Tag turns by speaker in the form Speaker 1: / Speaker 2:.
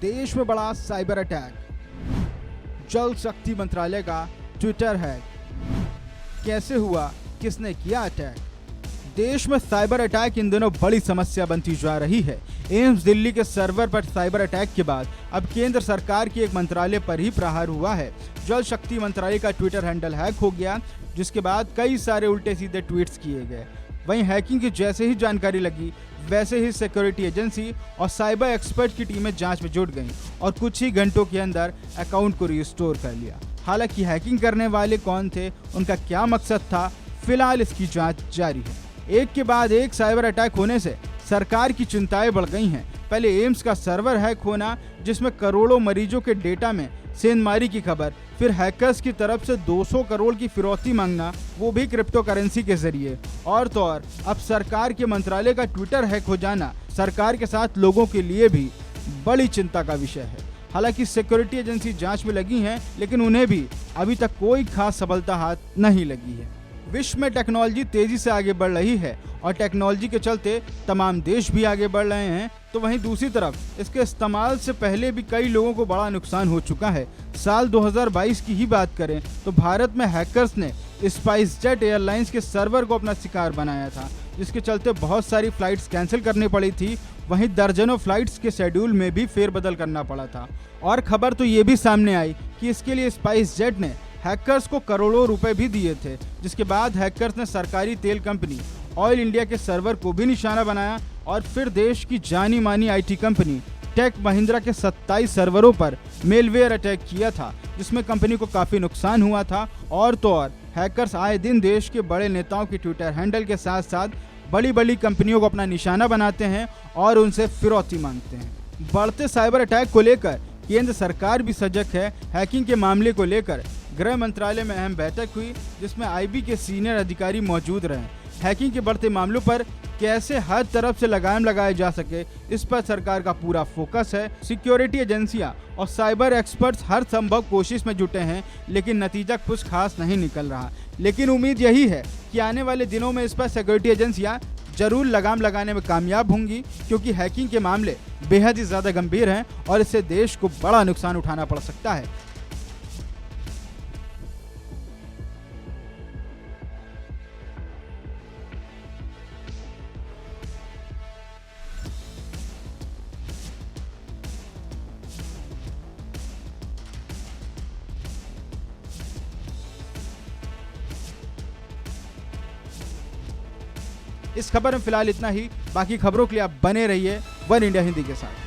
Speaker 1: देश में बड़ा साइबर अटैक, जल शक्ति मंत्रालय का ट्विटर हैक, कैसे हुआ, किसने किया अटैक। देश में साइबर अटैक इन दिनों बड़ी समस्या बनती जा रही है। एम्स दिल्ली के सर्वर पर साइबर अटैक के बाद अब केंद्र सरकार के एक मंत्रालय पर ही प्रहार हुआ है। जल शक्ति मंत्रालय का ट्विटर हैंडल हैक हो गया, जिसके बाद कई सारे उल्टे सीधे ट्वीट्स किए गए। वहीं हैकिंग की जैसे ही जानकारी लगी, वैसे ही सिक्योरिटी एजेंसी और साइबर एक्सपर्ट की टीमें जांच में जुट गईं और कुछ ही घंटों के अंदर अकाउंट को रिस्टोर कर लिया। हालांकि हैकिंग करने वाले कौन थे, उनका क्या मकसद था, फिलहाल इसकी जांच जारी है। एक के बाद एक साइबर अटैक होने से सरकार की चिंताएं बढ़ गई हैं। पहले एम्स का सर्वर हैक होना, जिसमें करोड़ों मरीजों के डेटा में सेंधमारी की खबर, फिर हैकर्स की तरफ से 200 करोड़ की फिरौती मांगना, वो भी क्रिप्टो करेंसी के जरिए। और तो और अब सरकार के मंत्रालय का ट्विटर हैक हो जाना सरकार के साथ लोगों के लिए भी बड़ी चिंता का विषय है। हालांकि सिक्योरिटी एजेंसी जांच में लगी हैं, लेकिन उन्हें भी अभी तक कोई खास सफलता हाथ नहीं लगी है। विश्व में टेक्नोलॉजी तेजी से आगे बढ़ रही है और टेक्नोलॉजी के चलते तमाम देश भी आगे बढ़ रहे हैं, तो वहीं दूसरी तरफ इसके इस्तेमाल से पहले भी कई लोगों को बड़ा नुकसान हो चुका है। साल 2022 की ही बात करें तो भारत में हैकर्स ने स्पाइसजेट एयरलाइंस के सर्वर को अपना शिकार बनाया था, जिसके चलते बहुत सारी फ्लाइट्स कैंसिल करनी पड़ी थी। वहीं दर्जनों फ्लाइट्स के शेड्यूल में भी फेरबदल करना पड़ा था। और खबर तो ये भी सामने आई कि इसके लिए स्पाइसजेट ने हैकर्स को करोड़ों रुपए भी दिए थे, जिसके बाद हैकर्स ने सरकारी तेल कंपनी ऑयल इंडिया के सर्वर को भी निशाना बनाया और फिर देश की जानी मानी आईटी कंपनी टेक महिंद्रा के 27 सर्वरों पर मेलवेयर अटैक किया था, जिसमें कंपनी को काफी नुकसान हुआ था। और तो और हैकर्स आए दिन देश के बड़े नेताओं के ट्विटर हैंडल के साथ साथ बड़ी बड़ी कंपनियों को अपना निशाना बनाते हैं और उनसे फिरौती मांगते हैं। बढ़ते साइबर अटैक को लेकर केंद्र सरकार भी सजग है। हैकिंग के मामले को लेकर गृह मंत्रालय में अहम बैठक हुई, जिसमें आईबी के सीनियर अधिकारी मौजूद रहे। हैकिंग के बढ़ते मामलों पर कैसे हर तरफ से लगाम लगाए जा सके, इस पर सरकार का पूरा फोकस है। सिक्योरिटी एजेंसियां और साइबर एक्सपर्ट्स हर संभव कोशिश में जुटे हैं, लेकिन नतीजा कुछ खास नहीं निकल रहा। लेकिन उम्मीद यही है कि आने वाले दिनों में इस पर सिक्योरिटी एजेंसियां जरूर लगाम लगाने में कामयाब होंगी, क्योंकि हैकिंग के मामले बेहद ही ज्यादा गंभीर हैं और इससे देश को बड़ा नुकसान उठाना पड़ सकता है। इस खबर में फिलहाल इतना ही। बाकी खबरों के लिए आप बने रहिए वन इंडिया हिंदी के साथ।